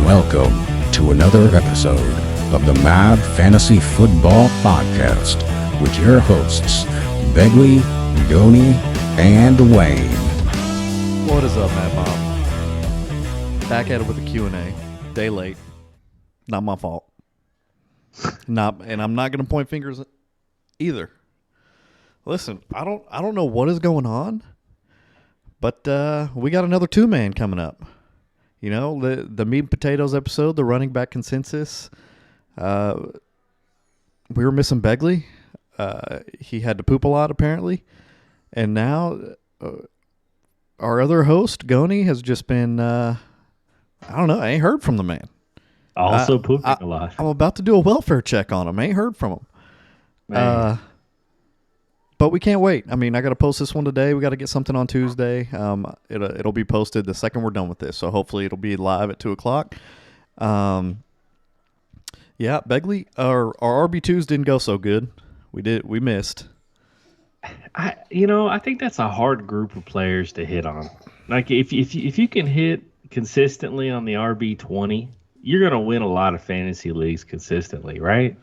Welcome to another episode of the Mad Fantasy Football Podcast with your hosts, Begley, Goni, and Wayne. What is up, Mad Mob? Back at it with a Q&A. Day late. Not my fault. And I'm not going to point fingers either. Listen, I don't know what is going on, but we got another two-man coming up. You know, the meat and potatoes episode, the running back consensus. We were missing Begley. He had to poop a lot, apparently. And now our other host, Goni, has just been, I don't know, I ain't heard from the man. Also pooping a lot. I'm about to do a welfare check on him. I ain't heard from him. But we can't wait. I mean, I got to post this one today. We got to get something on Tuesday. It'll be posted the second we're done with this. So hopefully it'll be live at 2 o'clock. Yeah, Begley, our RB2s didn't go so good. We missed. I think that's a hard group of players to hit on. Like if you can hit consistently on the RB20, you're going to win a lot of fantasy leagues consistently, right?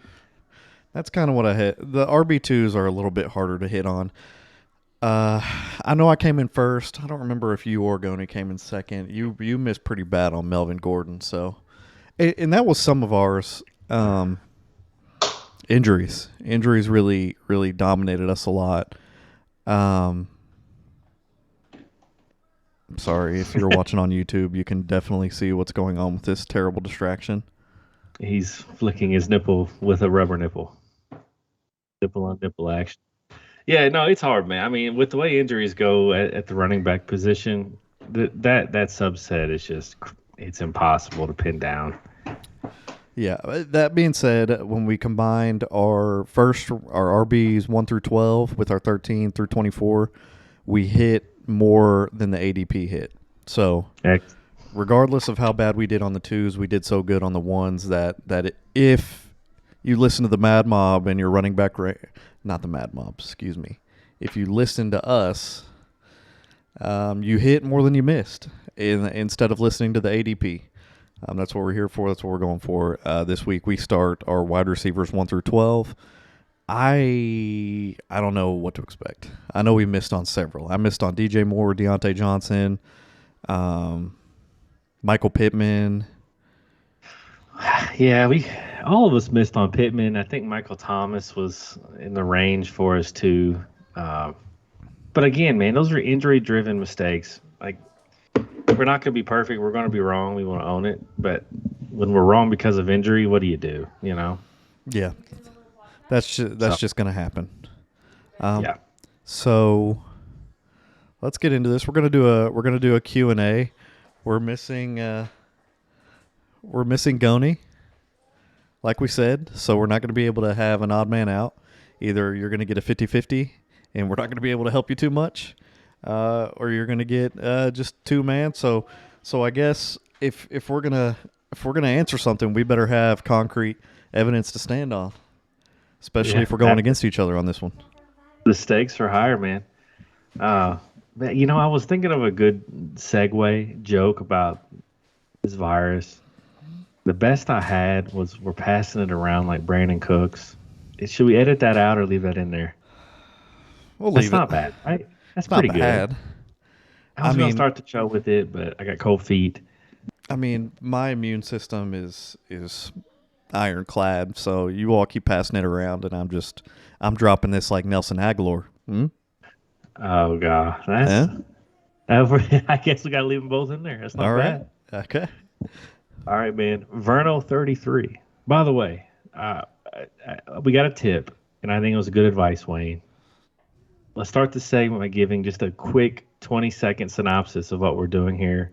That's kind of what I hit. The RB2s are a little bit harder to hit on. I know I came in first. I don't remember if you or Goni came in second. You missed pretty bad on Melvin Gordon. So, and that was some of ours. Injuries really, really dominated us a lot. I'm sorry if you're watching on YouTube. You can definitely see what's going on with this terrible distraction. He's flicking his nipple with a rubber nipple. Nipple on nipple action. Yeah, no, it's hard, man. I mean, with the way injuries go at the running back position, that subset is just, it's impossible to pin down. Yeah, that being said, when we combined our RBs 1 through 12 with our 13 through 24, we hit more than the ADP hit. So, regardless of how bad we did on the twos, we did so good on the ones that if you listen to the Mad Mob and your running back, not the Mad Mob, excuse me. If you listen to us, you hit more than you missed instead of listening to the ADP. That's what we're here for. That's what we're going for. This week we start our wide receivers 1 through 12. I don't know what to expect. I know we missed on several. I missed on DJ Moore, Deontay Johnson, Michael Pittman. Yeah, all of us missed on Pittman. I think Michael Thomas was in the range for us too. But again, man, those are injury-driven mistakes. Like, we're not going to be perfect. We're going to be wrong. We want to own it. But when we're wrong because of injury, what do you do? You know? Yeah, that's just going to happen. Yeah. So let's get into this. We're going to do a Q&A. We're missing Goni, like we said, so we're not going to be able to have an odd man out. Either you're going to get a 50-50, and we're not going to be able to help you too much, or you're going to get just two man. So I guess if we're gonna answer something, we better have concrete evidence to stand on, especially if we're going against each other on this one. The stakes are higher, man. I was thinking of a good segue joke about this virus. The best I had was we're passing it around like Brandon Cooks. Should we edit that out or leave that in there? We'll leave it. That's not bad, right? That's not pretty bad. Good. I was going to start the show with it, but I got cold feet. I mean, my immune system is ironclad, so you all keep passing it around, and I'm dropping this like Nelson Aguilar. Oh, God. I guess we got to leave them both in there. That's not bad. Okay. All right, man. Verno33. By the way, we got a tip, and I think it was good advice, Wayne. Let's start the segment by giving just a quick 20-second synopsis of what we're doing here.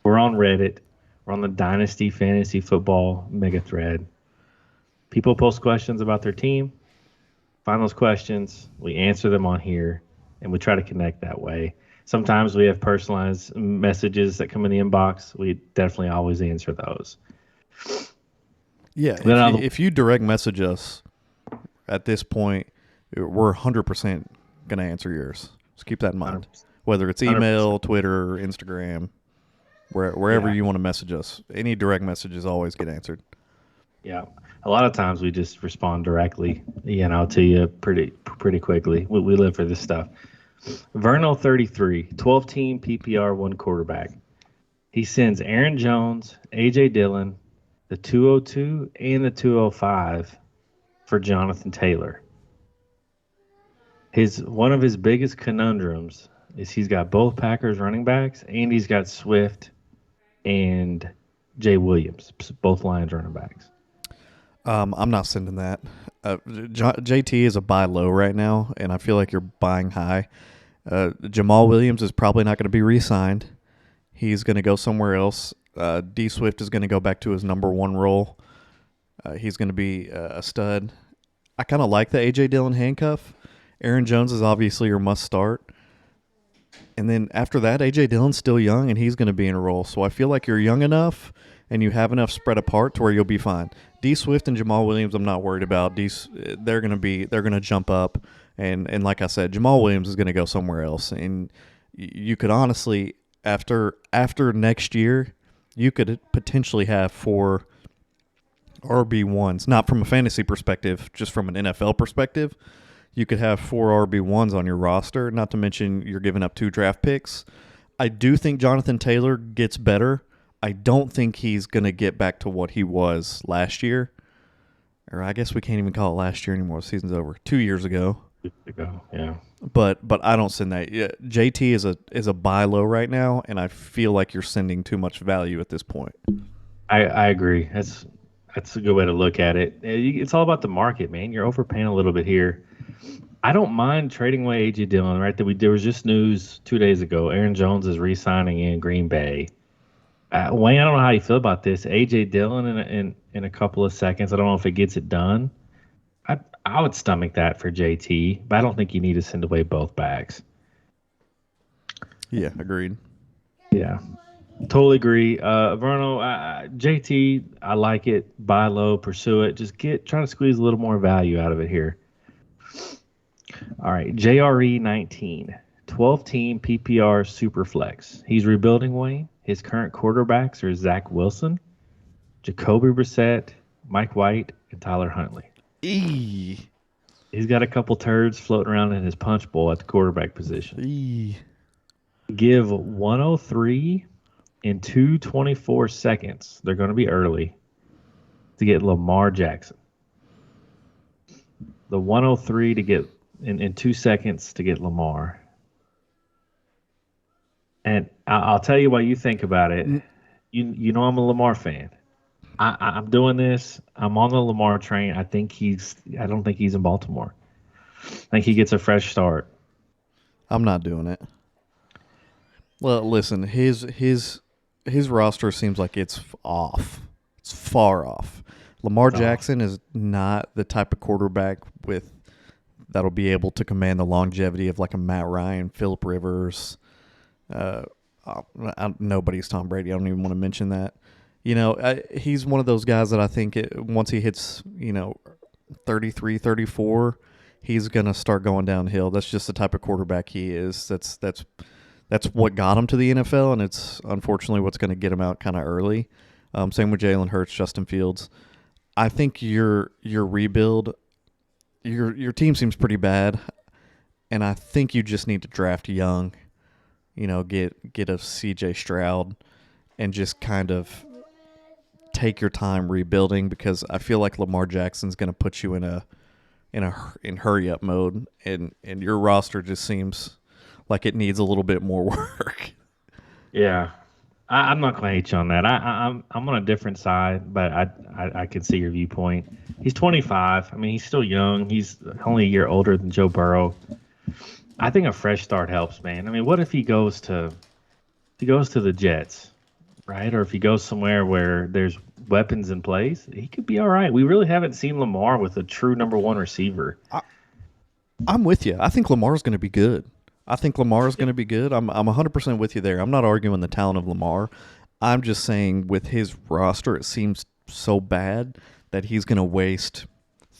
We're on Reddit. We're on the Dynasty Fantasy Football mega thread. People post questions about their team. Find those questions. We answer them on here, and we try to connect that way. Sometimes we have personalized messages that come in the inbox. We definitely always answer those. Yeah, if you direct message us at this point, we're 100% going to answer yours. Just keep that in mind. 100%. Whether it's email, 100%. Twitter, Instagram, Wherever Yeah. you want to message us. Any direct messages always get answered. Yeah. A lot of times we just respond directly, to you pretty quickly. We live for this stuff. Vernal 33, 12-team PPR, one quarterback. He sends Aaron Jones, A.J. Dillon, the 202 and the 205 for Jonathan Taylor. One of his biggest conundrums is he's got both Packers running backs and he's got Swift and Jay Williams, both Lions running backs. I'm not sending that. JT is a buy low right now, and I feel like you're buying high. Jamal Williams is probably not going to be re-signed. He's going to go somewhere else. D Swift is going to go back to his number one role. He's going to be a stud. I kind of like the A.J. Dillon handcuff. Aaron Jones is obviously your must start. And then after that, A.J. Dillon's still young, and he's going to be in a role. So I feel like you're young enough, and you have enough spread apart to where you'll be fine. D Swift and Jamal Williams, I'm not worried about. They're going to jump up, and like I said, Jamal Williams is going to go somewhere else. And you could honestly, after next year, you could potentially have 4 RB1s, not from a fantasy perspective, just from an NFL perspective. You could have 4 RB1s on your roster, not to mention you're giving up 2 draft picks. I do think Jonathan Taylor gets better. I don't think he's going to get back to what he was last year. Or I guess we can't even call it last year anymore. The season's over. 2 years ago. Yeah. But I don't send that. Yeah, JT is a buy low right now, and I feel like you're sending too much value at this point. I agree. That's a good way to look at it. It's all about the market, man. You're overpaying a little bit here. I don't mind trading away A.J. Dillon, right? There was just news 2 days ago. Aaron Jones is re-signing in Green Bay. Wayne, I don't know how you feel about this. A.J. Dillon in a couple of seconds. I don't know if it gets it done. I would stomach that for JT, but I don't think you need to send away both backs. Yeah, agreed. Yeah, totally agree. Verno, JT, I like it. Buy low, pursue it. Just try to squeeze a little more value out of it here. All right, JRE 19, 12-team PPR Superflex. He's rebuilding Wayne. His current quarterbacks are Zach Wilson, Jacoby Brissett, Mike White, and Tyler Huntley. He's got a couple turds floating around in his punch bowl at the quarterback position. Give 103 in 2:24 seconds. They're going to be early to get Lamar Jackson. The 103 to get in 2 seconds to get Lamar. And I'll tell you what you think about it. You know I'm a Lamar fan. I'm doing this. I'm on the Lamar train. I don't think he's in Baltimore. I think he gets a fresh start. I'm not doing it. Well, listen, his roster seems like it's off. It's far off. Lamar Jackson is not the type of quarterback that'll be able to command the longevity of like a Matt Ryan, Phillip Rivers. Nobody's Tom Brady. I don't even want to mention that. He's one of those guys that I think once he hits, 33, 34, he's going to start going downhill. That's just the type of quarterback he is. That's what got him to the NFL, and it's unfortunately what's going to get him out kind of early. Same with Jalen Hurts, Justin Fields. I think your rebuild, your team seems pretty bad, and I think you just need to draft young. Get a C.J. Stroud, and just kind of take your time rebuilding, because I feel like Lamar Jackson's going to put you in hurry up mode, and your roster just seems like it needs a little bit more work. Yeah, I'm not going to hate you on that. I'm on a different side, but I can see your viewpoint. He's 25. I mean, he's still young. He's only a year older than Joe Burrow. I think a fresh start helps, man. I mean, what if he goes to the Jets, right? Or if he goes somewhere where there's weapons in place, he could be all right. We really haven't seen Lamar with a true number one receiver. I'm with you. I think Lamar's going to be good. I'm 100% with you there. I'm not arguing the talent of Lamar. I'm just saying with his roster, it seems so bad that he's going to waste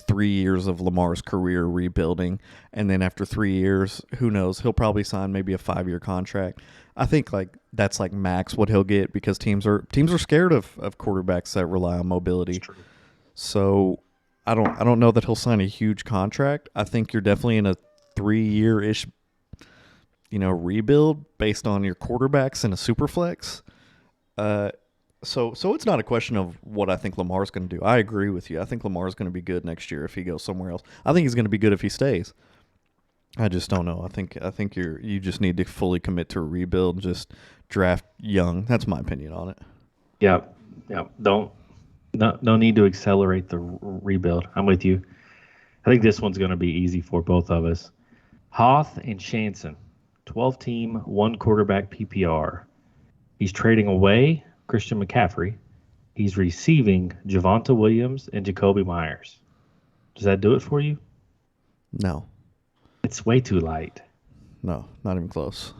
3 years of Lamar's career rebuilding, and then after 3 years, who knows? He'll probably sign maybe a 5-year contract. I think like that's like max what he'll get because teams are scared of quarterbacks that rely on mobility. So I don't know that he'll sign a huge contract. I think you're definitely in a 3-year-ish rebuild based on your quarterbacks and a super flex. So it's not a question of what I think Lamar's going to do. I agree with you. I think Lamar's going to be good next year if he goes somewhere else. I think he's going to be good if he stays. I just don't know. I think you just need to fully commit to a rebuild and just draft young. That's my opinion on it. Yep. No need to accelerate the rebuild. I'm with you. I think this one's going to be easy for both of us. Hoth and Shanson, 12-team, 1 quarterback PPR. He's trading away Christian McCaffrey. He's receiving Javonte Williams and Jacoby Myers. Does that do it for you? No. It's way too light. No, not even close.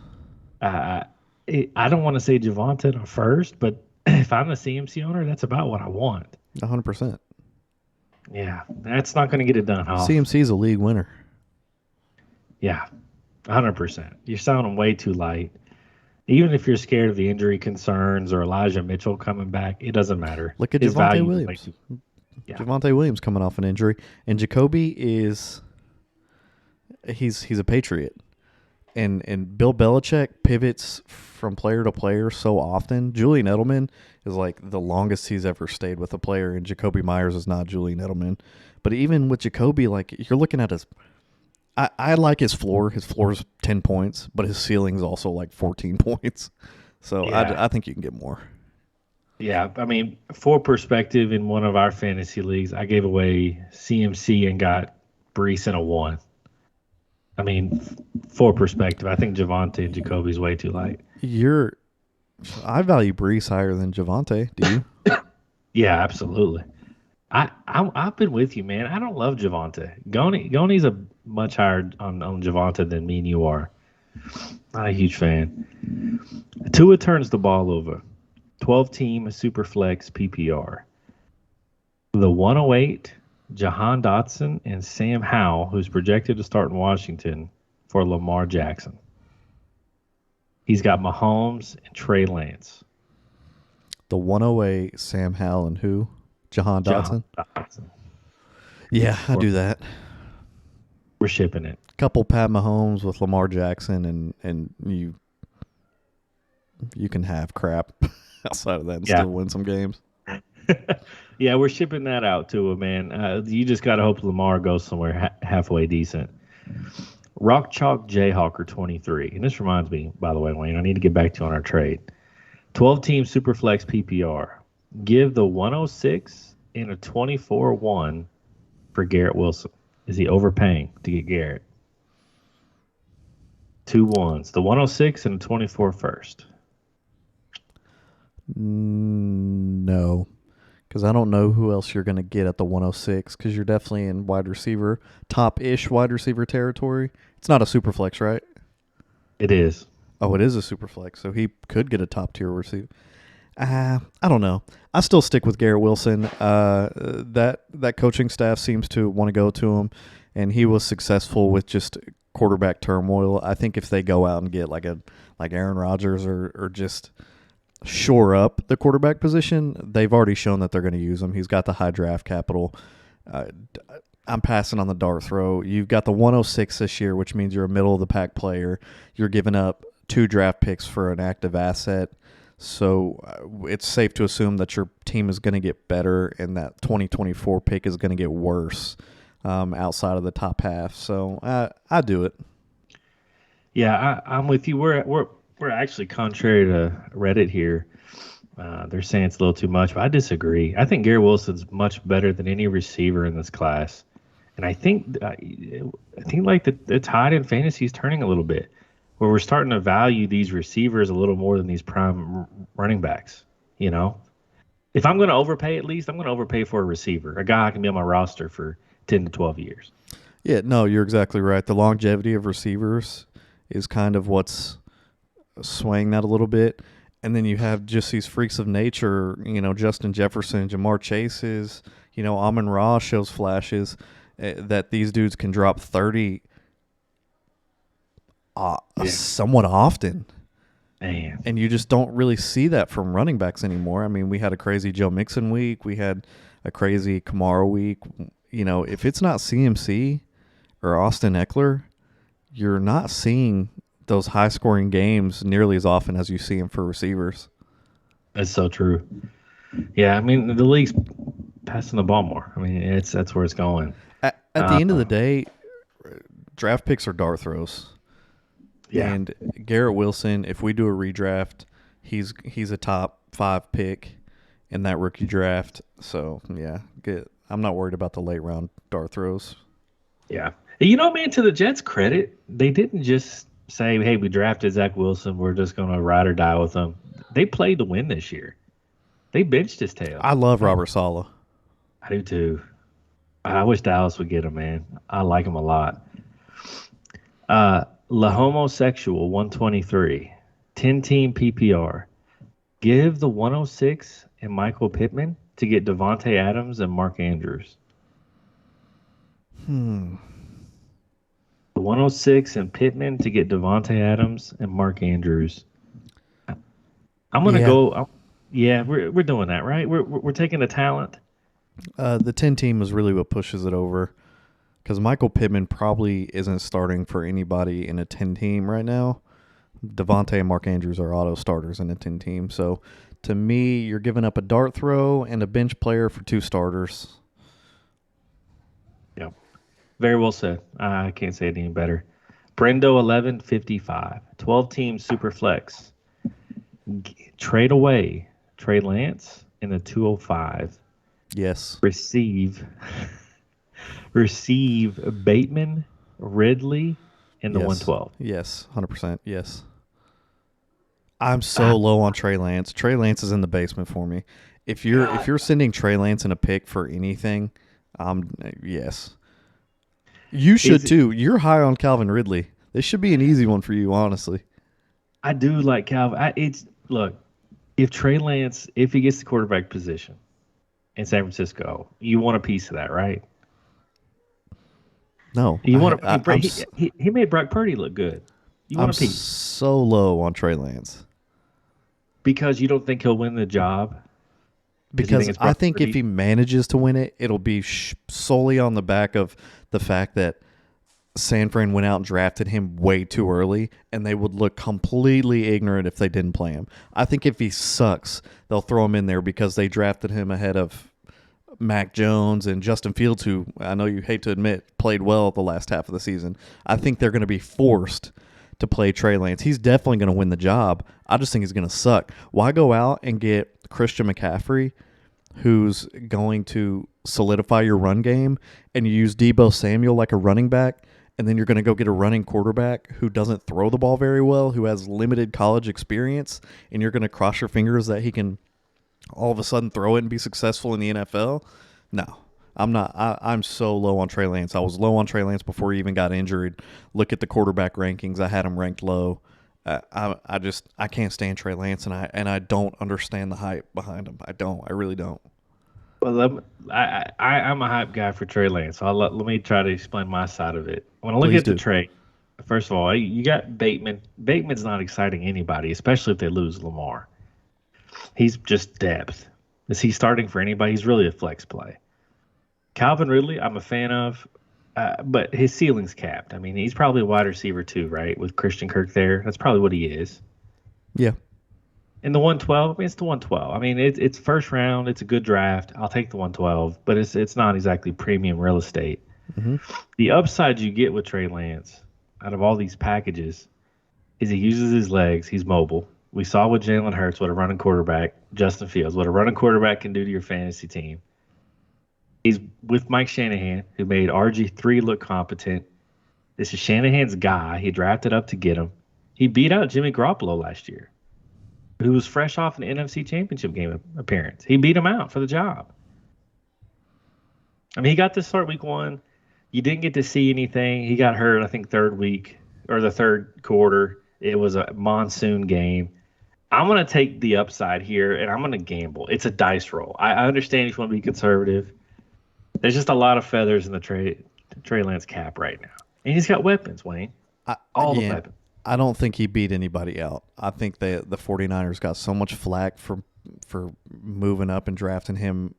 I don't want to say Javonte on first, but if I'm a CMC owner, that's about what I want. 100%. Yeah, that's not going to get it done, Hoff. CMC's a league winner. Yeah, 100%. You're sounding way too light. Even if you're scared of the injury concerns or Elijah Mitchell coming back, it doesn't matter. Look at Javonte Williams. Javonte Williams coming off an injury, and Jacoby is he's a Patriot, and Bill Belichick pivots from player to player so often. Julian Edelman is like the longest he's ever stayed with a player, and Jacoby Myers is not Julian Edelman. But even with Jacoby, like you're looking at his. I like his floor. His floor is 10 points, but his ceiling is also like 14 points. So yeah. I think you can get more. Yeah, I mean, for perspective, in one of our fantasy leagues, I gave away CMC and got Brees in a 1. I mean, for perspective, I think Javonte and Jacoby's way too light. I value Brees higher than Javonte. Do you? Yeah, absolutely. I've been with you, man. I don't love Javonte. Goni's a much higher on Javonte than me and you are. Not a huge fan. Tua turns the ball over. 12-team super flex PPR. The 108, Jahan Dotson and Sam Howell, who's projected to start in Washington for Lamar Jackson. He's got Mahomes and Trey Lance. The 108, Sam Howell and who? Jahan Dotson? Yeah, I do that. We're shipping it. Couple Pat Mahomes with Lamar Jackson, and you can have crap outside of that and still win some games. Yeah, we're shipping that out to him, man. You just got to hope Lamar goes somewhere halfway decent. Rock Chalk Jayhawker 23. And this reminds me, by the way, Wayne, I need to get back to you on our trade. 12-team Superflex PPR. Give the 106 and a 24-1 for Garrett Wilson. Is he overpaying to get Garrett? 2 ones. The 106 and a 24 first. No. Because I don't know who else you're going to get at the 106 because you're definitely in wide receiver, top-ish wide receiver territory. It's not a super flex, right? It is. Oh, it is a super flex, so he could get a top-tier receiver. I don't know. I still stick with Garrett Wilson. That coaching staff seems to want to go to him, and he was successful with just quarterback turmoil. I think if they go out and get like Aaron Rodgers or just shore up the quarterback position, they've already shown that they're going to use him. He's got the high draft capital. I'm passing on the dart throw. You've got the 106 this year, which means you're a middle-of-the-pack player. You're giving up 2 draft picks for an active asset. So it's safe to assume that your team is going to get better and that 2024 pick is going to get worse outside of the top half. So I do it. Yeah, I'm with you. We're actually contrary to Reddit here. They're saying it's a little too much, but I disagree. I think Garrett Wilson's much better than any receiver in this class, and I think like the tide in fantasy is turning a little bit, where we're starting to value these receivers a little more than these prime running backs. You know, if I'm going to overpay, at least I'm going to overpay for a receiver, a guy who can be on my roster for 10 to 12 years. Yeah, no, you're exactly right. The longevity of receivers is kind of what's swaying that a little bit. And then you have just these freaks of nature, Justin Jefferson, Jamar Chase's, Amon-Ra shows flashes that these dudes can drop 30 somewhat often. Man. And you just don't really see that from running backs anymore. I mean, we had a crazy Joe Mixon week. We had a crazy Kamara week. You know, if it's not CMC or Austin Eckler, you're not seeing those high-scoring games nearly as often as you see them for receivers. That's so true. Yeah, I mean, the league's passing the ball more. I mean, that's where it's going. At the end of the day, draft picks are dart throws. Yeah. And Garrett Wilson, if we do a redraft, he's a top 5 pick in that rookie draft. So, yeah, I'm not worried about the late round dart throws. Yeah. You know, man, to the Jets' credit, they didn't just say, hey, we drafted Zach Wilson. We're just going to ride or die with him. They played to win this year. They benched his tail. I love Robert Saleh. I do too. I wish Dallas would get him, man. I like him a lot. La Homosexual 123, 10-team PPR. Give the 106 and Michael Pittman to get Devontae Adams and Mark Andrews. The 106 and Pittman to get Devontae Adams and Mark Andrews. I'm gonna go. Yeah, we're doing that, right? We're taking the talent. The 10 team is really what pushes it over, because Michael Pittman probably isn't starting for anybody in a 10 team right now. Devontae and Mark Andrews are auto starters in a 10 team. So to me, you're giving up a dart throw and a bench player for 2 starters. Yeah, very well said. I can't say it any better. Brendo 1155, 12-team super flex. Trade away Trey Lance in the 205. Yes. Receive Bateman, Ridley in the 112. Yes, 100%. Yes. I'm so low on Trey Lance. Trey Lance is in the basement for me. If you're sending Trey Lance in a pick for anything, yes. You should too. You're high on Calvin Ridley. This should be an easy one for you, honestly. I do like Calvin. Look, if Trey Lance, if he gets the quarterback position in San Francisco, you want a piece of that, right? No. You want to. He made Brock Purdy look good. You want a piece. So low on Trey Lance. Because you don't think he'll win the job? Because I think if he manages to win it, it'll be solely on the back of the fact that San Fran went out and drafted him way too early, and they would look completely ignorant if they didn't play him. I think if he sucks, they'll throw him in there because they drafted him ahead of Mac Jones and Justin Fields, who I know you hate to admit played well the last half of the season. I think they're going to be forced to play Trey Lance. He's definitely going to win the job. I just think he's going to suck. Why go out and get Christian McCaffrey, who's going to solidify your run game, and you use Deebo Samuel like a running back, and then you're going to go get a running quarterback who doesn't throw the ball very well, who has limited college experience, and you're going to cross your fingers that he can all of a sudden throw it and be successful in the NFL? No, I'm not. I'm so low on Trey Lance. I was low on Trey Lance before he even got injured. Look at the quarterback rankings. I had him ranked low. I can't stand Trey Lance, and I don't understand the hype behind him. I really don't. Well, I'm a hype guy for Trey Lance. So let me try to explain my side of it. When I look at the trade, first of all, you got Bateman. Bateman's not exciting anybody, especially if they lose Lamar. He's just depth. Is he starting for anybody? He's really a flex play. Calvin Ridley, I'm a fan of, but his ceiling's capped. I mean, he's probably a wide receiver too, right? With Christian Kirk there. That's probably what he is. Yeah. In the 112, I mean, it's the 112. I mean, it's first round. It's a good draft. I'll take the 112, but it's not exactly premium real estate. Mm-hmm. The upside you get with Trey Lance out of all these packages is he uses his legs. He's mobile. We saw with Jalen Hurts what a running quarterback, Justin Fields, what a running quarterback can do to your fantasy team. He's with Mike Shanahan, who made RG3 look competent. This is Shanahan's guy. He drafted up to get him. He beat out Jimmy Garoppolo last year, who was fresh off an NFC Championship game appearance. He beat him out for the job. I mean, he got to start week 1. You didn't get to see anything. He got hurt, I think, third week or the third quarter. It was a monsoon game. I'm going to take the upside here, and I'm going to gamble. It's a dice roll. I understand if you want to be conservative. There's just a lot of feathers in the Trey Lance cap right now. And he's got weapons, Wayne. All the weapons. I don't think he beat anybody out. I think the 49ers got so much flack for moving up and drafting him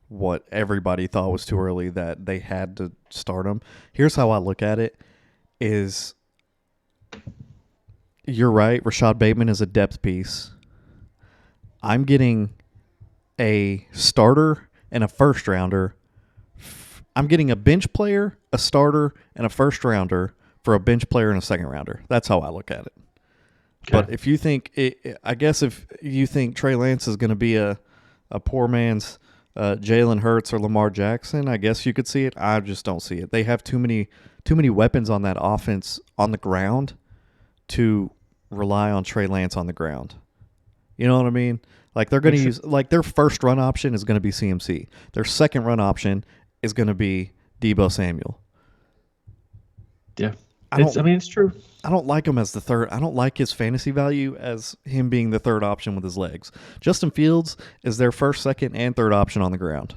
what everybody thought was too early that they had to start him. Here's how I look at it is you're right, Rashad Bateman is a depth piece. I'm getting a starter and a first rounder. I'm getting a bench player, a starter, and a first rounder for a bench player and a second rounder. That's how I look at it. Okay. But if you think, I guess if you think Trey Lance is going to be a poor man's Jalen Hurts or Lamar Jackson, I guess you could see it. I just don't see it. They have too many weapons on that offense on the ground to rely on Trey Lance on the ground. You know what I mean? Like they're going to use like their first run option is going to be CMC. Their second run option is going to be Deebo Samuel. Yeah. It's true. I don't like him as the third. I don't like his fantasy value as him being the third option with his legs. Justin Fields is their first, second, and third option on the ground.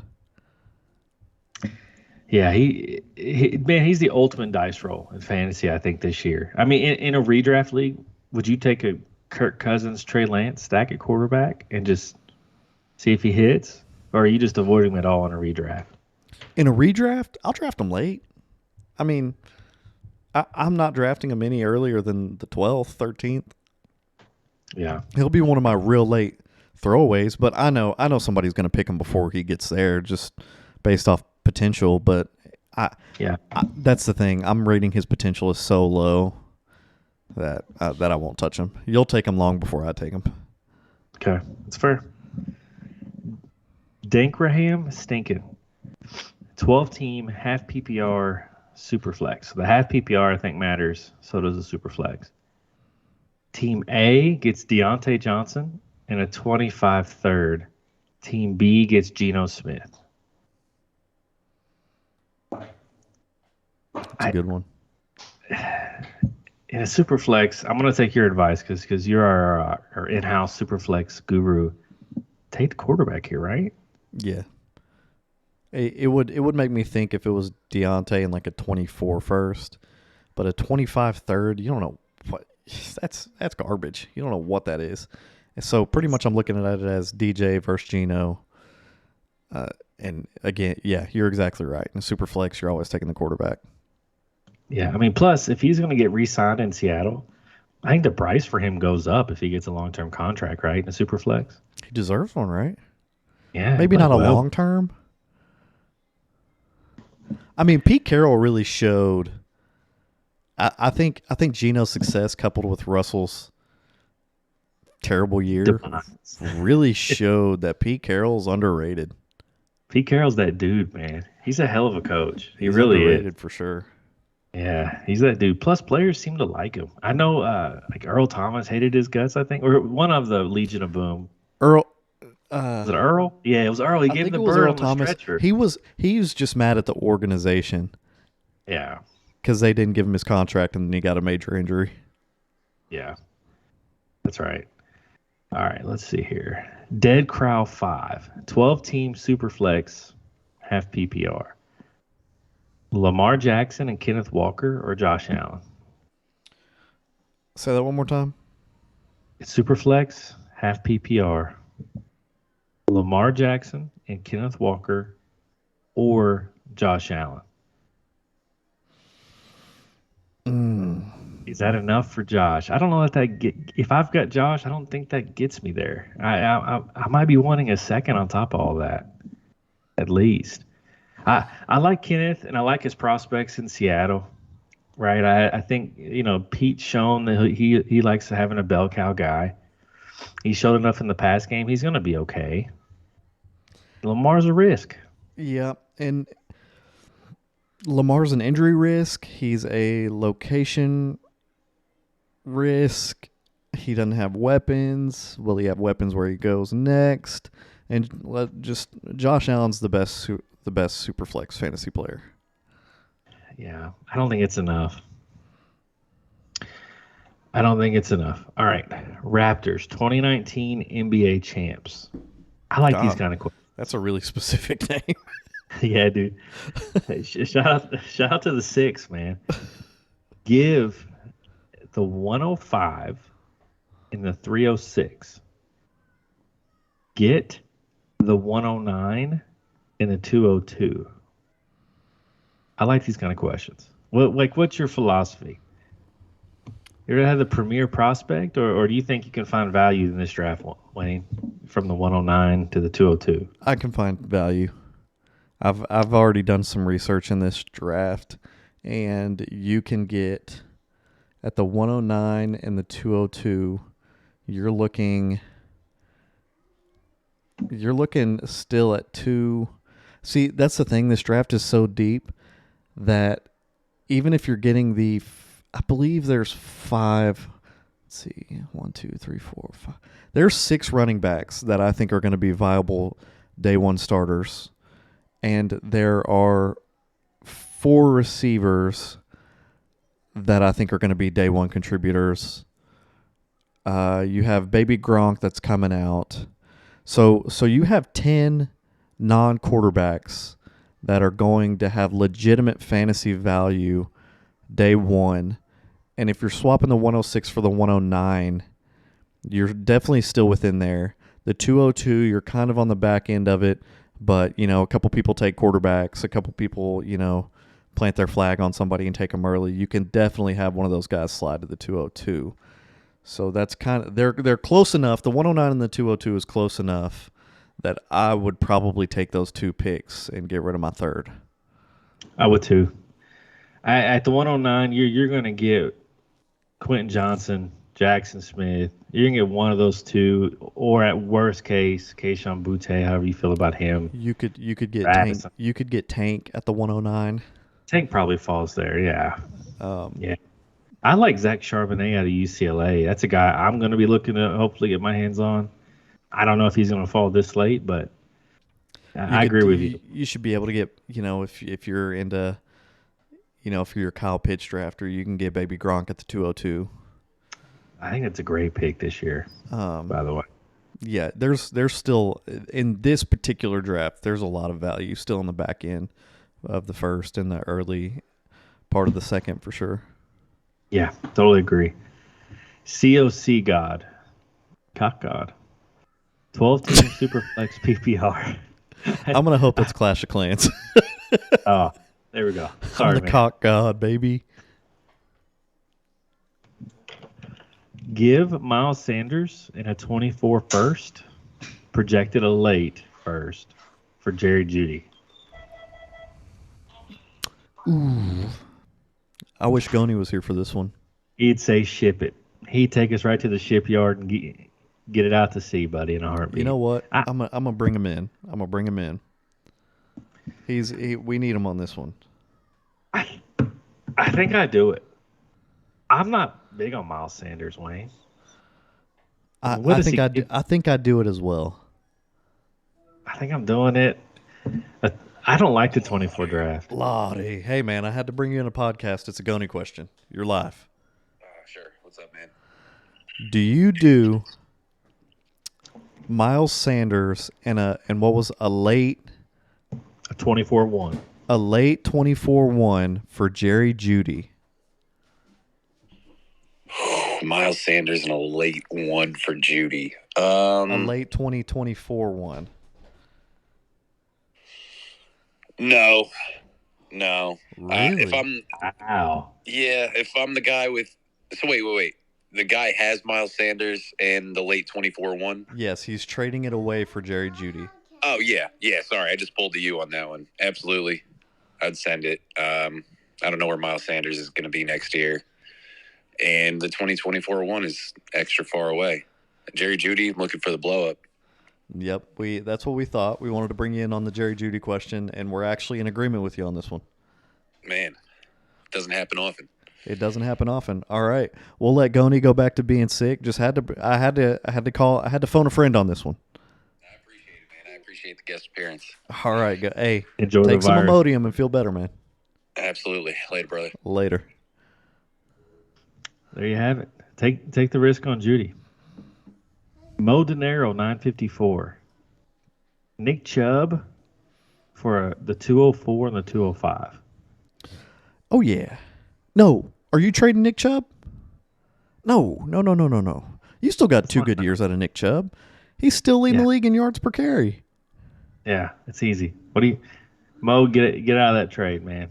Yeah, he's the ultimate dice roll in fantasy, I think, this year. I mean, in a redraft league, would you take a Kirk Cousins, Trey Lance stack at quarterback and just see if he hits? Or are you just avoiding him at all in a redraft? In a redraft, I'll draft him late. I mean, I'm not drafting him any earlier than the 12th, 13th. Yeah. He'll be one of my real late throwaways, but I know somebody's going to pick him before he gets there just based off potential, but that's the thing. I'm rating his potential as so low that I won't touch him. You'll take him long before I take him. Okay. That's fair. Dankraham stinking. 12-team, half PPR, super flex. So the half PPR, I think, matters. So does the super flex. Team A gets Deontay Johnson and a 25 third. Team B gets Geno Smith. That's a good one. In a super flex, I'm going to take your advice because you're our in-house super flex guru. Take the quarterback here, right? Yeah. It would make me think if it was Deontay in like a 24 first, but a 25 third, you don't know what that's garbage. You don't know what that is. And so pretty much I'm looking at it as DJ versus Geno. And again, yeah, you're exactly right. In a super flex, you're always taking the quarterback. Yeah, I mean, plus if he's going to get re-signed in Seattle, I think the price for him goes up if he gets a long-term contract, right? In a super flex. He deserves one, right? Yeah. Maybe not a long term. I mean, Pete Carroll really showed. I think Geno's success coupled with Russell's terrible year really showed that Pete Carroll's underrated. Pete Carroll's that dude, man. He's a hell of a coach. He's really underrated for sure. Yeah, he's that dude. Plus, players seem to like him. I know, like Earl Thomas hated his guts, I think, or one of the Legion of Boom. Earl. Was it Earl? Yeah, it was Earl. He gave him the bird on the stretcher. He was just mad at the organization. Yeah. Because they didn't give him his contract and then he got a major injury. Yeah. That's right. All right, let's see here. Dead Crow 5. 12-team Superflex, half PPR. Lamar Jackson and Kenneth Walker or Josh Allen? Say that one more time. It's Superflex, half PPR. Lamar Jackson and Kenneth Walker or Josh Allen? Is that enough for Josh? I don't know if I've got Josh, I don't think that gets me there. I might be wanting a second on top of all that, at least. I like Kenneth and I like his prospects in Seattle, right? I think Pete's shown that he likes having a bell cow guy. He showed enough in the past game. He's going to be okay. Lamar's a risk. Yeah, and Lamar's an injury risk. He's a location risk. He doesn't have weapons. Will he have weapons where he goes next? And Josh Allen's the best Superflex fantasy player. Yeah, I don't think it's enough. All right, Raptors, 2019 NBA champs. I like these kind of questions. That's a really specific name. Yeah, dude. Hey, shout out to the Six, man. Give the 105 and the 306. Get the 109 and the 202. I like these kind of questions. What's your philosophy? You ever have the premier prospect, or do you think you can find value in this draft, Wayne, from the 109 to the 202? I can find value. I've already done some research in this draft, and you can get at the 109 and the 202. You're looking still at two. See, that's the thing. This draft is so deep that even if you're getting I believe there's 5. Let's see, 1, 2, 3, 4, 5. There's 6 running backs that I think are going to be viable day one starters, and there are 4 receivers that I think are going to be day one contributors. You have Baby Gronk that's coming out, so you have 10 non-quarterbacks that are going to have legitimate fantasy value day one. And if you're swapping the 106 for the 109, you're definitely still within there. The 202, you're kind of on the back end of it, but, a couple people take quarterbacks, a couple people, plant their flag on somebody and take them early. You can definitely have one of those guys slide to the 202. So that's kind of, they're close enough. The 109 and the 202 is close enough that I would probably take those 2 picks and get rid of my third. I would too. At the 109, you're going to get Quentin Johnson, Jackson Smith. You're going to get one of those 2, or at worst case, Kayshon Boutte, however you feel about him. You could get Tank. You could get Tank at the 109. Tank probably falls there, yeah. Yeah. I like Zach Charbonnet out of UCLA. That's a guy I'm going to be looking to hopefully get my hands on. I don't know if he's going to fall this late, but I agree with you. You should be able to get, if you're into, if you're a Kyle Pitts drafter, you can get Baby Gronk at the 202. I think it's a great pick this year, by the way. Yeah, there's still, in this particular draft, there's a lot of value still in the back end of the first and the early part of the second for sure. Yeah, totally agree. COC God. Cock God. 12-team Superflex PPR. I'm going to hope it's Clash of Clans. Oh, there we go. Sorry, I'm the cock god, baby. Give Miles Sanders in a 24 first, projected a late first for Jerry Jeudy. Ooh. I wish Goni was here for this one. He'd say ship it. He'd take us right to the shipyard and get it out to sea, buddy, in a heartbeat. You know what? I'm gonna bring him in. I'm gonna bring him in. We need him on this one. I think I do it. I'm not big on Miles Sanders, Wayne. I think I do it as well. I think I'm doing it. I don't like the 24 draft. Lottie. Hey, man, I had to bring you in a podcast. It's a Goni question. You're live. Sure. What's up, man? Do you do Miles Sanders and what was a late 24-1. A late 24-1 for Jerry Jeudy? Miles Sanders and a late 1 for Jeudy. A late 2024 1. No. Really? If I'm the guy with. So wait. The guy has Miles Sanders and the late 24-1. Yes, he's trading it away for Jerry Jeudy. Oh yeah. Sorry, I just pulled the U on that one. Absolutely, I'd send it. I don't know where Miles Sanders is going to be next year, and the 2024-1 is extra far away. Jerry Jeudy, looking for the blow up. Yep, that's what we thought. We wanted to bring you in on the Jerry Jeudy question, and we're actually in agreement with you on this one. Man, doesn't happen often. It doesn't happen often. All right, we'll let Goni go back to being sick. I had to phone a friend on this one. I appreciate it, man. I appreciate the guest appearance. All right, hey, enjoy take the some virus. Imodium and feel better, man. Absolutely. Later, brother. Later. There you have it. Take the risk on Jeudy. Mo Dinero, 954. Nick Chubb for the 204 and the 205. Oh, yeah. No. Are you trading Nick Chubb? No. You still got 2 good years out of Nick Chubb. He's still leading the league in yards per carry. Yeah, it's easy. Mo, get out of that trade, man.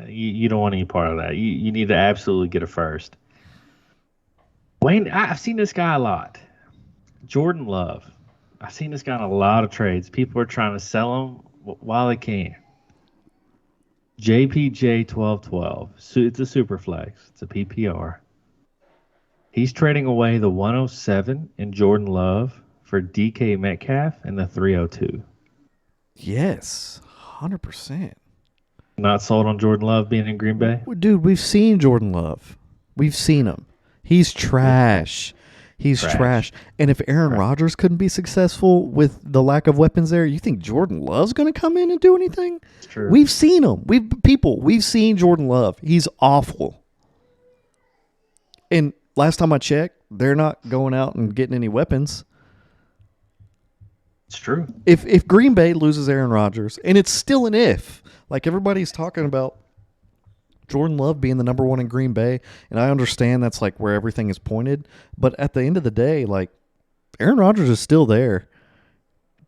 You don't want any part of that. You need to absolutely get a first. Wayne, I've seen this guy a lot. Jordan Love. I've seen this guy in a lot of trades. People are trying to sell him while they can. JPJ 1212. So it's a super flex. It's a PPR. He's trading away the 107 in Jordan Love for DK Metcalf and the 302. Yes, 100%. Not sold on Jordan Love being in Green Bay? Dude, we've seen Jordan Love. We've seen him. He's trash. He's trash. And if Aaron Rodgers couldn't be successful with the lack of weapons there, you think Jordan Love's going to come in and do anything? It's true. We've seen him. We've seen Jordan Love. He's awful. And last time I checked, they're not going out and getting any weapons. It's true. If Green Bay loses Aaron Rodgers, and it's still an if, like everybody's talking about Jordan Love being the number 1 in Green Bay, and I understand that's like where everything is pointed, but at the end of the day, like Aaron Rodgers is still there.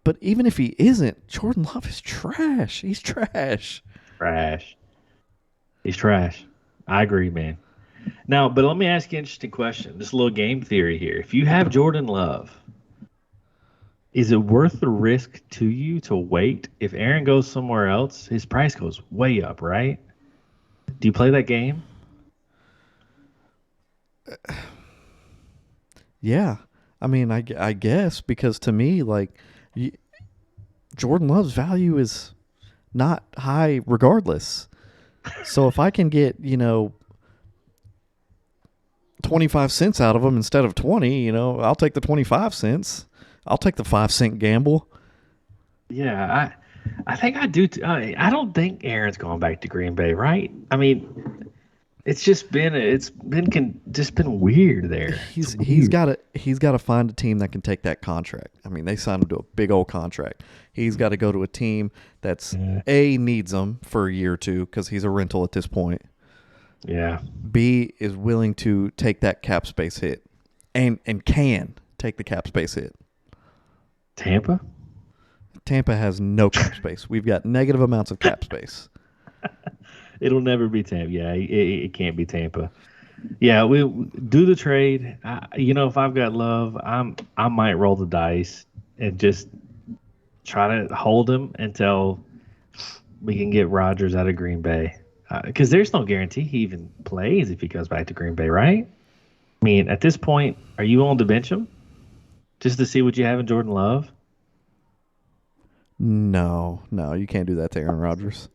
But even if he isn't, Jordan Love is trash. He's trash. He's trash. I agree, man. Now, but let me ask you an interesting question. This little game theory here. If you have Jordan Love, is it worth the risk to you to wait? If Aaron goes somewhere else, his price goes way up, right? Do you play that game? Yeah. I mean, I guess, because to me, like, Jordan Love's value is not high regardless. So if I can get, 25 cents out of him instead of 20, I'll take the 25 cents. I'll take the 5-cent gamble. Yeah, I think I do. I don't think Aaron's going back to Green Bay, right? I mean, it's been weird there. He's got to find a team that can take that contract. I mean, they signed him to a big old contract. He's got to go to a team that's A, needs him for a year or two because he's a rental at this point. Yeah. B, is willing to take that cap space hit, and can take the cap space hit. Tampa has no cap space. We've got negative amounts of cap space. It'll never be Tampa. Yeah, it can't be Tampa. Yeah, we do the trade. If I've got Love, I might roll the dice and just try to hold him until we can get Rodgers out of Green Bay. Because there's no guarantee he even plays if he goes back to Green Bay, right? I mean, at this point, are you willing to bench him just to see what you have in Jordan Love? No, you can't do that to Aaron Rodgers.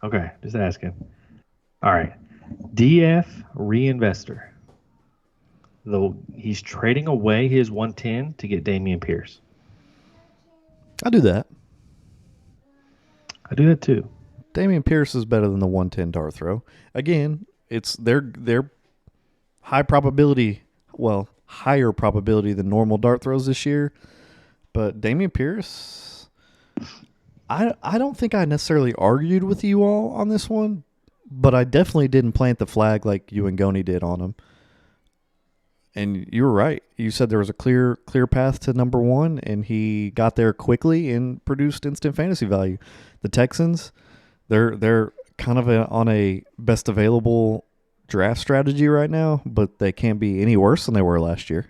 Okay, just asking. All right, DF reinvestor. Though he's trading away his 110 to get Dameon Pierce. I do that. I do that too. Dameon Pierce is better than the 110 dart throw. Again, it's their higher probability than normal dart throws this year. But Dameon Pierce, I don't think I necessarily argued with you all on this one, but I definitely didn't plant the flag like you and Goni did on him. And you were right. You said there was a clear path to number 1, and he got there quickly and produced instant fantasy value. The Texans, they're kind of on a best available draft strategy right now, but they can't be any worse than they were last year.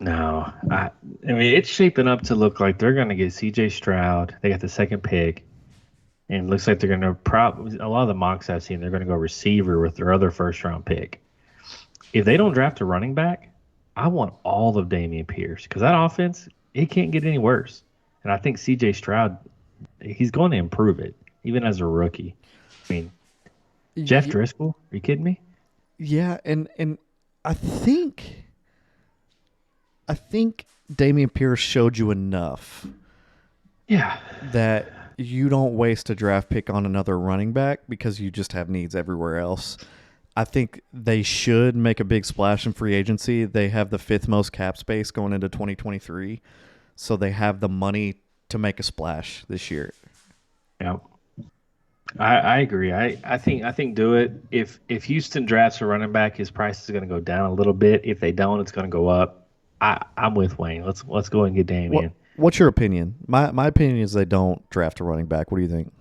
No, I mean, it's shaping up to look like they're going to get C.J. Stroud. They got the second pick, and it looks like they're going to probably, a lot of the mocks I've seen, they're going to go receiver with their other first-round pick. If they don't draft a running back, I want all of Dameon Pierce because that offense, it can't get any worse. And I think C.J. Stroud, he's going to improve it, even as a rookie. I mean, Jeff Driscoll, are you kidding me? Yeah, and I think Dameon Pierce showed you enough. Yeah. That you don't waste a draft pick on another running back because you just have needs everywhere else. I think they should make a big splash in free agency. They have the 5th most cap space going into 2023, so they have the money to make a splash this year. Yeah. I agree. I think do it. If Houston drafts a running back, his price is going to go down a little bit. If they don't, it's going to go up. I'm with Wayne. Let's go and get Damian. What's your opinion? My opinion is they don't draft a running back. What do you think?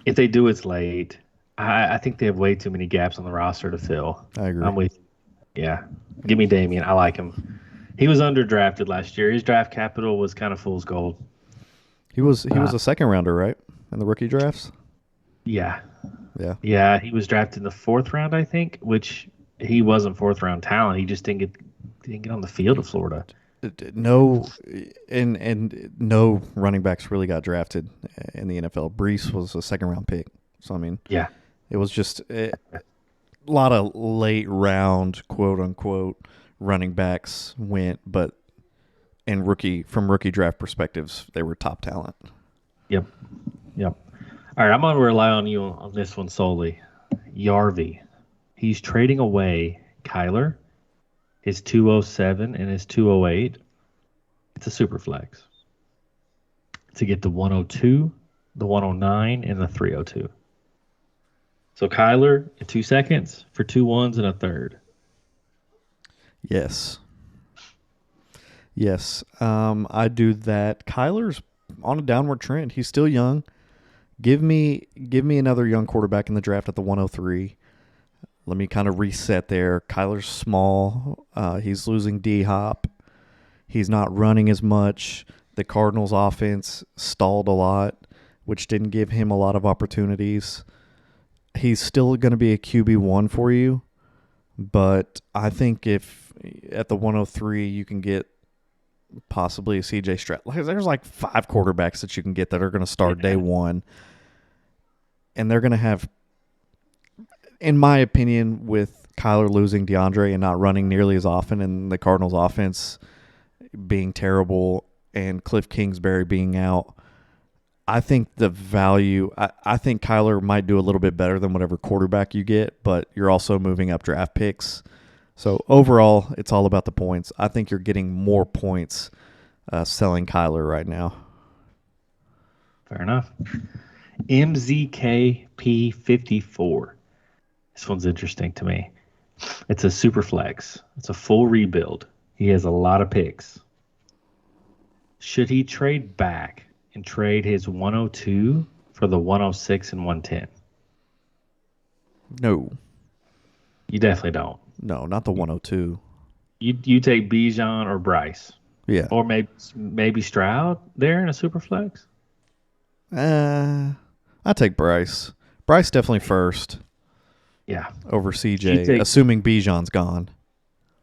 If they do, it's late. I think they have way too many gaps on the roster to fill. I agree. I'm with. Yeah, give me Damian. I like him. He was underdrafted last year. His draft capital was kind of fool's gold. He was a second rounder, right? In the rookie drafts? Yeah. Yeah. Yeah, he was drafted in the 4th round, I think, which he wasn't 4th round talent. He just didn't get on the field of Florida. No, and no running backs really got drafted in the NFL. Brees was a second round pick. So, I mean, Yeah. it was just a lot of late round, quote unquote, running backs went, but from rookie draft perspectives, they were top talent. Yep. All right, I'm going to rely on you on this one solely. Yarvi. He's trading away Kyler, his 207 and his 208. It's a super flex to get the 102, the 109, and the 302. So Kyler in 2 seconds for 2 ones and a third. Yes. I do that. Kyler's on a downward trend. He's still young. Give me another young quarterback in the draft at the 103. Let me kind of reset there. Kyler's small. He's losing D-Hop. He's not running as much. The Cardinals' offense stalled a lot, which didn't give him a lot of opportunities. He's still going to be a QB1 for you, but I think if at the 103 you can get possibly a CJ Stroud. There's like 5 quarterbacks that you can get that are going to start day one, and they're going to have, in my opinion, with Kyler losing DeAndre and not running nearly as often, and the Cardinals' offense being terrible, and Cliff Kingsbury being out, I think the value. I think Kyler might do a little bit better than whatever quarterback you get, but you're also moving up draft picks. So overall, it's all about the points. I think you're getting more points selling Kyler right now. Fair enough. MZKP54. This one's interesting to me. It's a super flex. It's a full rebuild. He has a lot of picks. Should he trade back and trade his 102 for the 106 and 110? No. You definitely don't. No, not the 102. You take Bijan or Bryce. Yeah. Or maybe Stroud there in a super flex. I take Bryce. Bryce definitely first. Yeah. Over CJ, assuming Bijan's gone.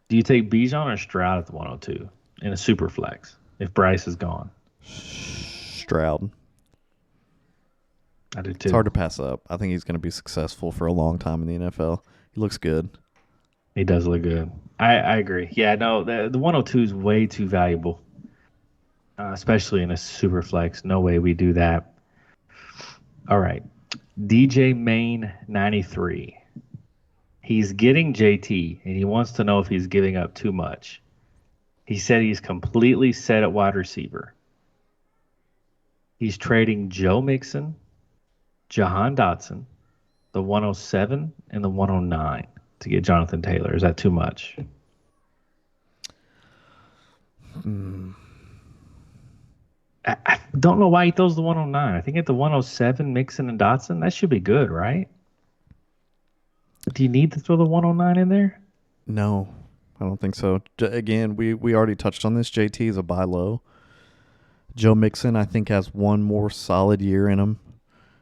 Do you take Bijan or Stroud at the 102 in a super flex if Bryce is gone? Stroud. I do too. It's hard to pass up. I think he's going to be successful for a long time in the NFL. He looks good. He does look good. I agree. Yeah, no, the 102 is way too valuable, especially in a super flex. No way we do that. All right. DJ Main 93. He's getting JT, and he wants to know if he's giving up too much. He said he's completely set at wide receiver. He's trading Joe Mixon, Jahan Dotson, the 107, and the 109 to get Jonathan Taylor. Is that too much? I don't know why he throws the 109. I think at the 107, Mixon and Dotson, that should be good, right? Do you need to throw the 109 in there? No, I don't think so. Again, we already touched on this. JT is a buy low. Joe Mixon, I think, has one more solid year in him.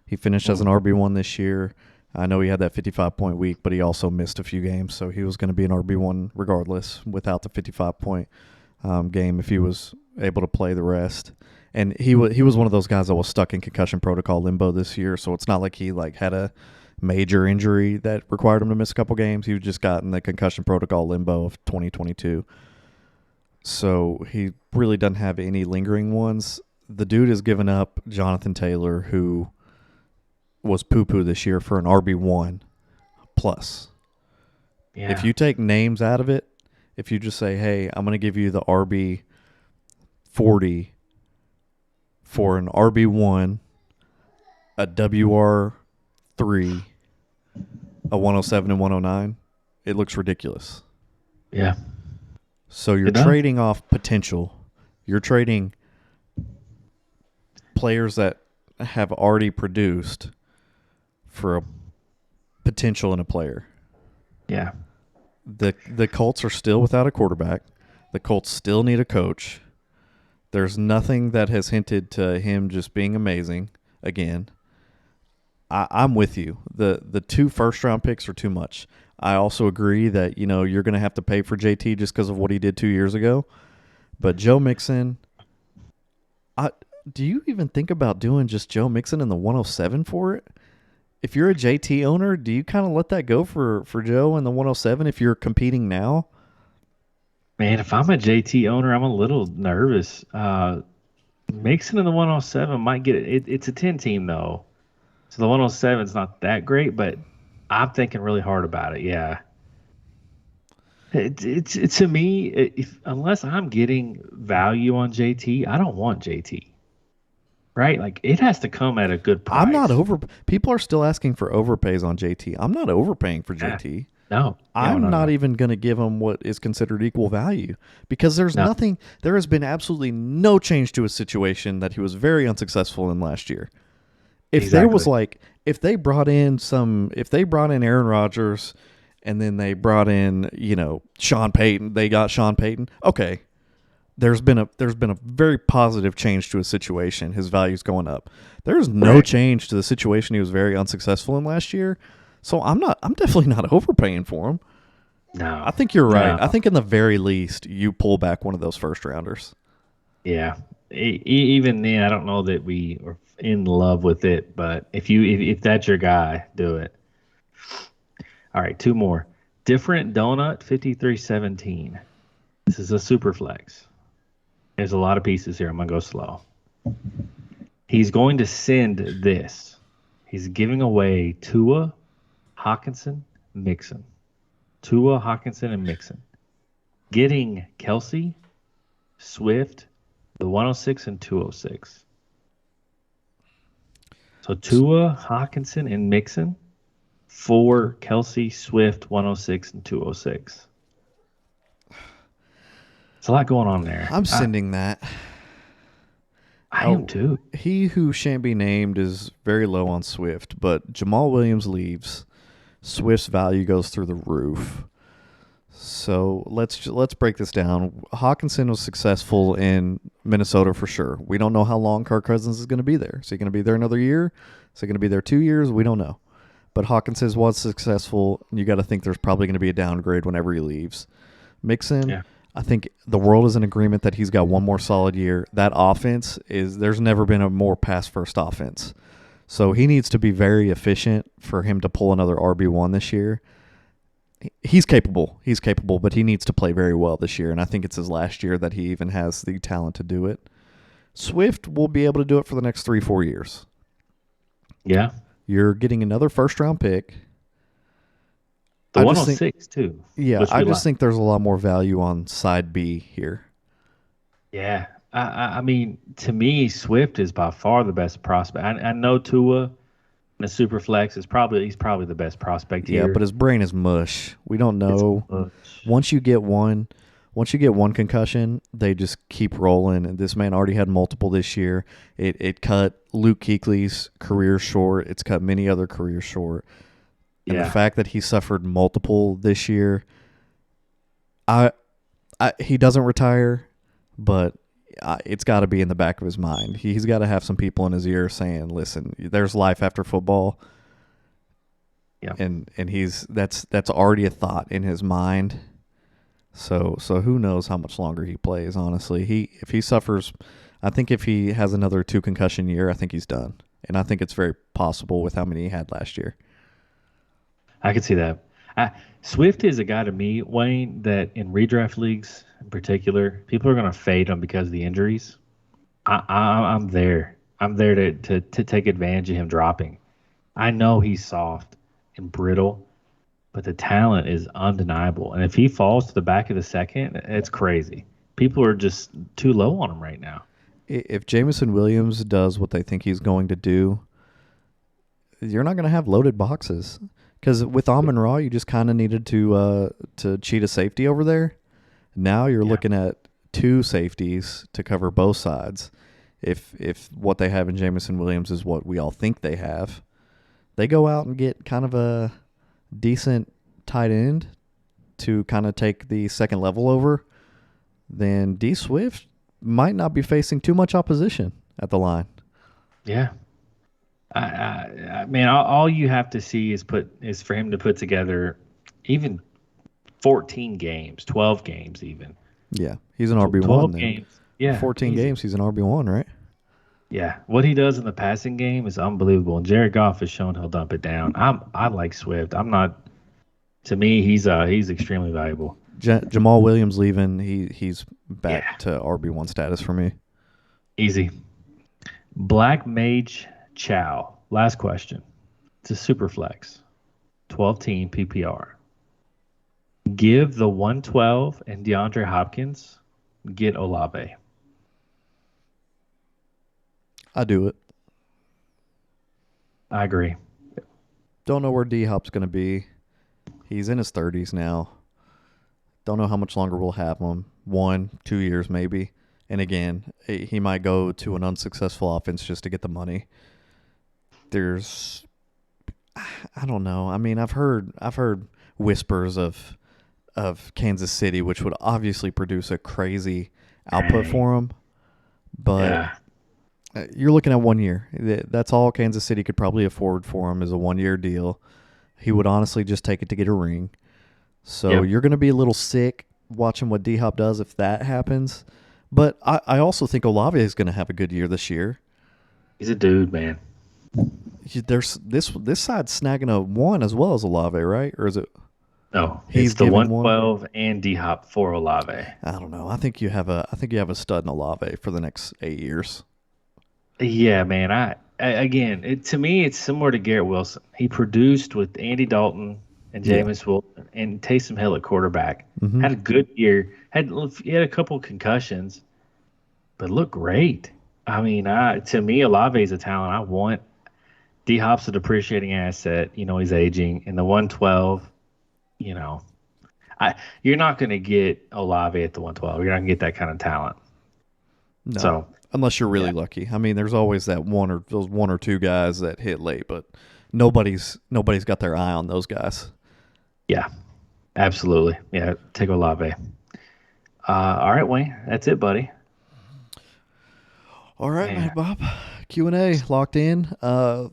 He finished as an RB1 this year. I know he had that 55-point week, but he also missed a few games, so he was going to be an RB1 regardless without the 55-point game if he was able to play the rest. And he was one of those guys that was stuck in concussion protocol limbo this year, so it's not like he had a major injury that required him to miss a couple games. He just got in the concussion protocol limbo of 2022. So he really doesn't have any lingering ones. The dude has given up Jonathan Taylor, who was poo-poo this year, for an RB1 plus. Yeah. If you take names out of it, if you just say, hey, I'm going to give you the RB 40 for an RB1, a WR 103, a 107 and 109, it looks ridiculous. Yeah. So you're trading off potential. You're trading players that have already produced for a potential in a player. Yeah. The Colts are still without a quarterback. The Colts still need a coach. There's nothing that has hinted to him just being amazing again. I'm with you. The 2 first-round picks are too much. I also agree that, you're going to have to pay for JT just because of what he did 2 years ago. But Joe Mixon, do you even think about doing just Joe Mixon in the 107 for it? If you're a JT owner, do you kind of let that go for Joe in the 107 if you're competing now? Man, if I'm a JT owner, I'm a little nervous. Mixon in the 107 might get it. It's a 10 team, though. So the 107 is not that great, but I'm thinking really hard about it. Yeah. It's to me, unless I'm getting value on JT, I don't want JT. Right? Like, it has to come at a good price. I'm not people are still asking for overpays on JT. I'm not overpaying for JT. No. I'm not even going to give him what is considered equal value because there has been absolutely no change to his situation that he was very unsuccessful in last year. If there was if they brought in Aaron Rodgers and then they brought in, Sean Payton, they got Sean Payton. Okay. There's been a very positive change to his situation. His value's going up. There's no change to the situation he was very unsuccessful in last year. So I'm definitely not overpaying for him. No. I think you're right. No. I think in the very least you pull back one of those first rounders. Yeah. Even then, I don't know that we are in love with it, but if that's your guy, do it. All right, 2 more. Different Donut 5317. This is a super flex. There's a lot of pieces here. I'm going to go slow. He's going to send this. He's giving away Tua, Hockenson, Mixon. Tua, Hockenson, and Mixon. Getting Kelsey, Swift, the 106 and 206. So Tua, Hockenson, and Mixon for Kelsey, Swift, 106 and 206. There's a lot going on there. I'm sending that. I am too. He who shan't be named is very low on Swift, but Jamal Williams leaves. Swift's value goes through the roof. So let's break this down. Hockenson was successful in Minnesota for sure. We don't know how long Kirk Cousins is going to be there. Is he going to be there another year? Is he going to be there 2 years? We don't know. But Hockenson was successful. You got to think there's probably going to be a downgrade whenever he leaves. Mixon. Yeah. I think the world is in agreement that he's got one more solid year. That offense there's never been a more pass-first offense. So he needs to be very efficient for him to pull another RB1 this year. He's capable, but he needs to play very well this year, and I think it's his last year that he even has the talent to do it. Swift will be able to do it for the next 3-4 years. Yeah. You're getting another first-round pick. The 106, too. Yeah, I just think there's a lot more value on side B here. Yeah. I mean, to me, Swift is by far the best prospect. I know Tua, the super flex, he's probably the best prospect here. Yeah, but his brain is mush. We don't know. Once you get one concussion, they just keep rolling. And this man already had multiple this year. It cut Luke Kuechly's career short. It's cut many other careers short. And the fact that he suffered multiple this year, he doesn't retire, but it's got to be in the back of his mind. He's got to have some people in his ear saying, "Listen, there's life after football." Yeah, and that's already a thought in his mind. So who knows how much longer he plays? Honestly, if he suffers, I think if he has another 2 concussion year, I think he's done, and I think it's very possible with how many he had last year. I could see that. Swift is a guy to me, Wayne, that in redraft leagues in particular, people are going to fade him because of the injuries. I'm there. I'm there to take advantage of him dropping. I know he's soft and brittle, but the talent is undeniable. And if he falls to the back of the second, it's crazy. People are just too low on him right now. If Jameson Williams does what they think he's going to do, you're not going to have loaded boxes. Because with Amon-Ra, you just kind of needed to cheat a safety over there. Now you're looking at 2 safeties to cover both sides. If what they have in Jameson Williams is what we all think they have, they go out and get kind of a decent tight end to kind of take the second level over, then D Swift might not be facing too much opposition at the line. Yeah. I mean, all you have to see is for him to put together even 14 games, 12 games even. Yeah, he's an RB1 then. Games. Yeah. 14 games, he's an RB1, right? Yeah. What he does in the passing game is unbelievable. And Jared Goff has shown he'll dump it down. I like Swift. To me, he's extremely valuable. Jamal Williams leaving, he's back to RB1 status for me. Easy. Black Mage Chow. Last question. It's a super flex. 12-team PPR. Give the 112 and DeAndre Hopkins. Get Olave. I do it. I agree. Don't know where D-Hop's going to be. He's in his 30s now. Don't know how much longer we'll have him. 1-2 years maybe. And again, he might go to an unsuccessful offense just to get the money. I don't know. I mean, I've heard whispers of Kansas City, which would obviously produce a crazy output for him. But you're looking at 1 year. That's all Kansas City could probably afford for him is a 1-year deal. He would honestly just take it to get a ring. So you're going to be a little sick watching what D-Hop does if that happens. But I also think Olave is going to have a good year this year. He's a dude, man. There's this side's snagging a 1 as well as Olave, right? Or is it? No, he's the giving 112 one? And D-Hop for Olave. I don't know. I think you have a stud in Olave for the next 8 years. Yeah, man. To me, it's similar to Garrett Wilson. He produced with Andy Dalton and Jameis Wilson and Taysom Hill at quarterback. Mm-hmm. Had a good year. He had a couple concussions, but looked great. I mean, to me, Olave is a talent. I want D-Hop's a depreciating asset. He's aging. And the 112, you're not going to get Olave at the 112. You're not going to get that kind of talent. No. So, unless you're really lucky. I mean, there's always those 1 or 2 guys that hit late, but nobody's got their eye on those guys. Yeah, absolutely. Yeah, take Olave. All right, Wayne, that's it, buddy. All right, man, Bob. Q&A locked in.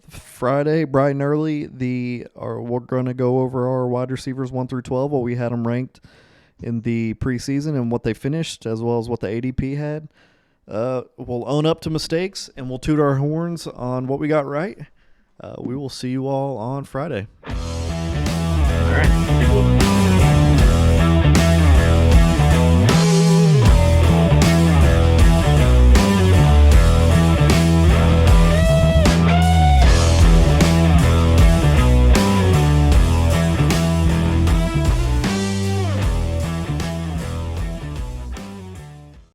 Friday, bright and early. We're going to go over our wide receivers 1 through 12, what we had them ranked in the preseason and what they finished, as well as what the ADP had. We'll own up to mistakes and we'll toot our horns on what we got right. We will see you all on Friday. All right.